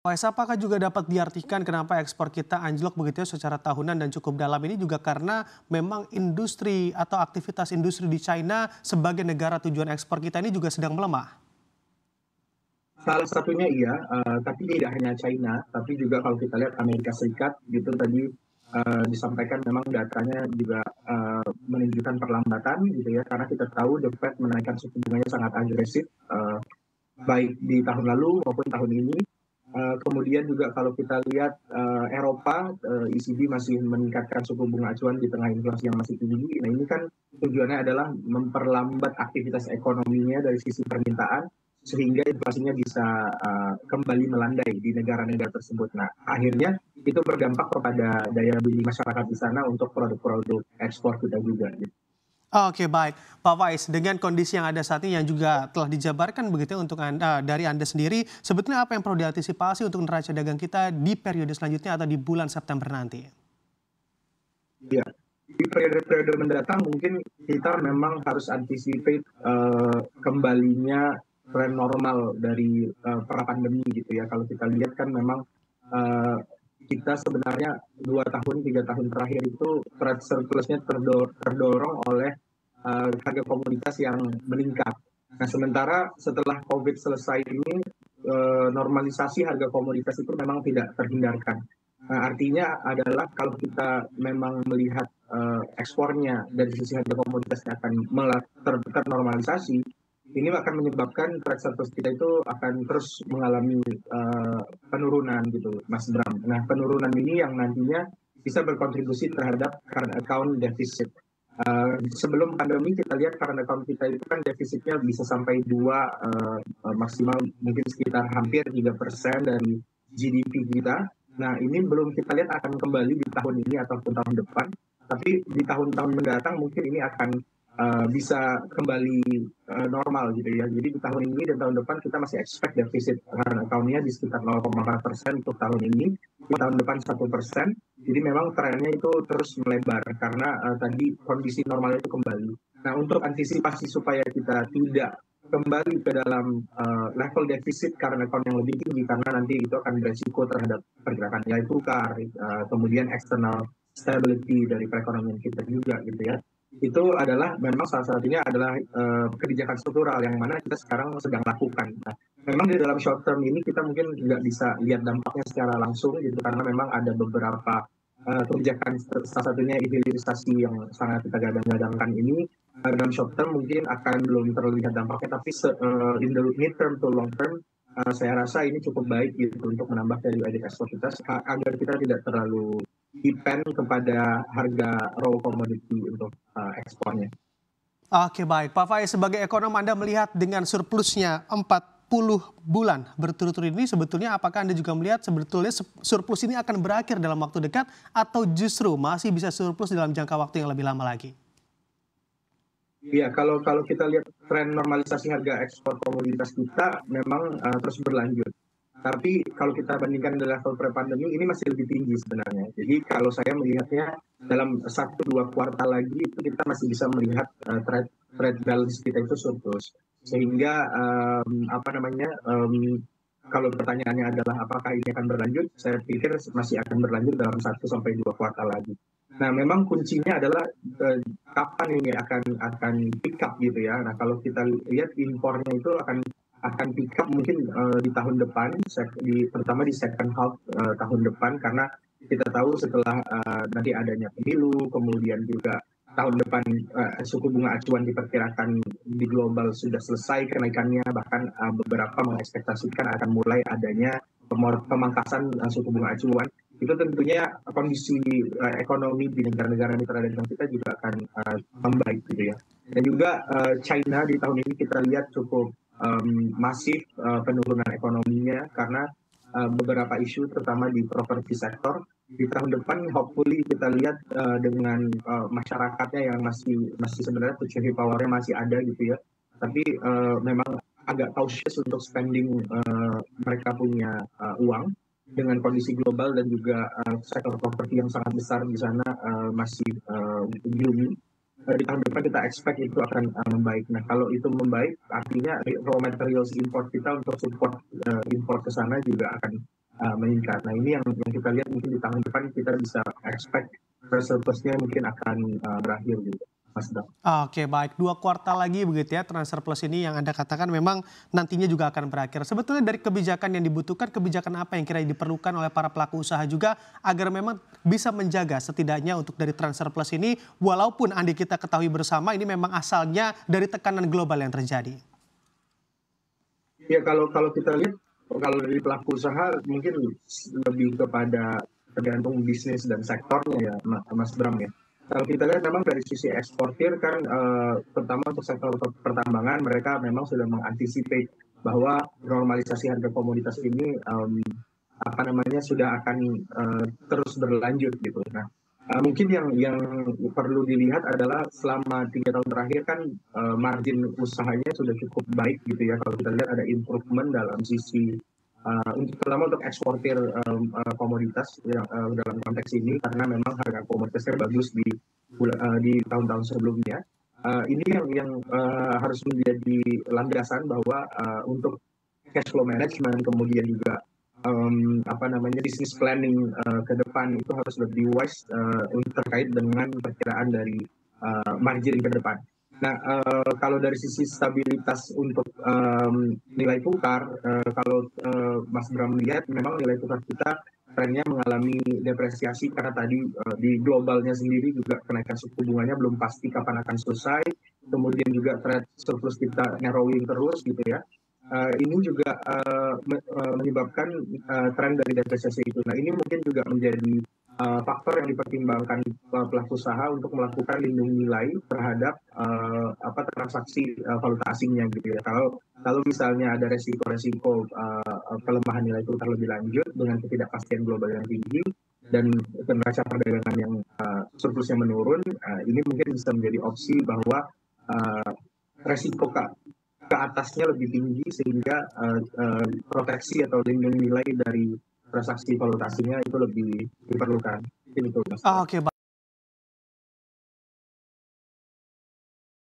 Wais, apakah juga dapat diartikan kenapa ekspor kita anjlok begitu ya secara tahunan dan cukup dalam ini juga karena memang industri atau aktivitas industri di China sebagai negara tujuan ekspor kita ini juga sedang melemah? Salah satunya iya, tapi tidak hanya China, tapi juga kalau kita lihat Amerika Serikat gitu tadi disampaikan memang datanya juga menunjukkan perlambatan gitu ya, karena kita tahu The Fed menaikkan suku bunganya sangat agresif, baik di tahun lalu maupun tahun ini. Kemudian juga kalau kita lihat Eropa, ECB masih meningkatkan suku bunga acuan di tengah inflasi yang masih tinggi. Nah ini kan tujuannya adalah memperlambat aktivitas ekonominya dari sisi permintaan sehingga inflasinya bisa kembali melandai di negara-negara tersebut. Nah akhirnya itu berdampak kepada daya beli masyarakat di sana untuk produk-produk ekspor kita juga. Oke, baik, Pak Faiz, dengan kondisi yang ada saat ini yang juga telah dijabarkan begitu ya untuk Anda dari Anda sendiri, sebetulnya apa yang perlu diantisipasi untuk neraca dagang kita di periode selanjutnya atau di bulan September nanti? Ya, di periode-periode mendatang mungkin kita memang harus anticipate kembalinya tren normal dari pra pandemi gitu ya. Kalau kita lihat kan memang uh, kita sebenarnya 2 tahun 3 tahun terakhir itu trade surplusnya terdorong oleh harga komoditas yang meningkat. Nah sementara setelah COVID selesai ini normalisasi harga komoditas itu memang tidak terhindarkan. Artinya adalah kalau kita memang melihat ekspornya dari sisi harga komoditasnya akan ternormalisasi, ini akan menyebabkan trade surplus kita itu akan terus mengalami penurunan gitu, Mas Bram. Nah, penurunan ini yang nantinya bisa berkontribusi terhadap current account deficit. Sebelum pandemi kita lihat current account kita itu kan defisitnya bisa sampai 2 maksimal mungkin sekitar hampir 3% dari GDP kita. Nah, ini belum kita lihat akan kembali di tahun ini ataupun tahun depan, tapi di tahun-tahun mendatang mungkin ini akan bisa kembali normal gitu ya. Jadi di tahun ini dan tahun depan kita masih expect defisit current account-nya di sekitar 0,4% untuk tahun ini, di tahun depan 1%. Jadi memang trennya itu terus melebar karena tadi kondisi normalnya itu kembali. Nah, untuk antisipasi supaya kita tidak kembali ke dalam level defisit current account yang lebih tinggi karena nanti itu akan beresiko terhadap pergerakan nilai tukar, kemudian external stability dari perekonomian kita juga gitu ya. Itu adalah memang salah satunya adalah kebijakan struktural yang mana kita sekarang sedang lakukan. Nah, memang di dalam short term ini kita mungkin nggak bisa lihat dampaknya secara langsung gitu karena memang ada beberapa kebijakan salah satunya hilirisasi yang sangat kita gadang-gadangkan ini dalam short term mungkin akan belum terlihat dampaknya, tapi in the mid term to long term saya rasa ini cukup baik gitu untuk menambah value added ekspor kita agar kita tidak terlalu depend kepada harga raw commodity untuk ekspornya. Oke, baik, Pak Faiz, sebagai ekonom Anda melihat dengan surplusnya 40 bulan berturut-turut ini sebetulnya apakah Anda juga melihat sebetulnya surplus ini akan berakhir dalam waktu dekat atau justru masih bisa surplus dalam jangka waktu yang lebih lama lagi? Iya, kalau kita lihat tren normalisasi harga ekspor komoditas kita memang terus berlanjut. Tapi kalau kita bandingkan dengan level pre-pandemi ini masih lebih tinggi sebenarnya. Jadi kalau saya melihatnya dalam 1-2 kuartal lagi itu kita masih bisa melihat trade balance kita itu surplus. Sehingga kalau pertanyaannya adalah apakah ini akan berlanjut, saya pikir masih akan berlanjut dalam 1-2 kuartal lagi. Nah, memang kuncinya adalah kapan ini akan pick up gitu ya. Nah, kalau kita lihat impornya itu akan pick up mungkin di tahun depan, terutama di second half tahun depan karena kita tahu setelah nanti adanya pemilu, kemudian juga tahun depan suku bunga acuan diperkirakan di global sudah selesai kenaikannya, bahkan beberapa mengekspektasikan akan mulai adanya pemangkasan suku bunga acuan. Itu tentunya kondisi ekonomi di negara-negara mitra dagang kita juga akan membaik gitu ya. Dan juga China di tahun ini kita lihat cukup masif penurunan ekonominya karena beberapa isu terutama di properti sektor. Di tahun depan hopefully kita lihat dengan masyarakatnya yang masih sebenarnya purchasing power-nya masih ada gitu ya. Tapi memang agak cautious untuk spending mereka punya uang dengan kondisi global dan juga sektor properti yang sangat besar di sana masih gloomy. Di tahun depan kita expect itu akan membaik. Nah, kalau itu membaik, artinya raw materials import kita untuk support import ke sana juga akan meningkat. Nah ini yang kita lihat mungkin di tahun depan kita bisa expect surplusnya mungkin akan berakhir gitu, Mas Bram. Oke, baik. 2 kuartal lagi begitu ya transfer plus ini yang Anda katakan memang nantinya juga akan berakhir. Sebetulnya dari kebijakan yang dibutuhkan, kebijakan apa yang kira diperlukan oleh para pelaku usaha juga agar memang bisa menjaga setidaknya untuk dari transfer plus ini, walaupun Andi kita ketahui bersama ini memang asalnya dari tekanan global yang terjadi. Ya kalau kita lihat, kalau dari pelaku usaha mungkin lebih kepada tergantung bisnis dan sektornya ya, Mas Bram ya. Kalau kita lihat memang dari sisi eksportir kan, terutama untuk sektor pertambangan mereka memang sudah mengantisipasi bahwa normalisasi harga komoditas ini sudah akan terus berlanjut gitu. Nah, mungkin yang perlu dilihat adalah selama 3 tahun terakhir kan margin usahanya sudah cukup baik gitu ya. Kalau kita lihat ada improvement dalam sisi terutama untuk eksportir komoditas dalam konteks ini karena memang harga komoditasnya bagus di tahun-tahun sebelumnya. Ini yang harus menjadi landasan bahwa untuk cash flow management kemudian juga business planning ke depan itu harus lebih wise terkait dengan perkiraan dari margin ke depan. Nah, kalau dari sisi stabilitas untuk nilai tukar, kalau Mas Bram lihat memang nilai tukar kita trennya mengalami depresiasi karena tadi di globalnya sendiri juga kenaikan suku bunganya belum pasti kapan akan selesai. Kemudian juga trade surplus kita narrowing terus gitu ya. Ini juga menyebabkan tren dari depresiasi itu. Nah, ini mungkin juga menjadi faktor yang dipertimbangkan pelaku usaha untuk melakukan lindung nilai terhadap transaksi valuta asingnya gitu ya. Kalau misalnya ada resiko-resiko pelemahan nilai tukar lebih lanjut dengan ketidakpastian global yang tinggi dan neraca perdagangan yang surplusnya menurun, ini mungkin bisa menjadi opsi bahwa resiko ke atasnya lebih tinggi sehingga proteksi atau lindung nilai dari transaksi valuta asingnya itu lebih diperlukan. Itu, Mas. Oke,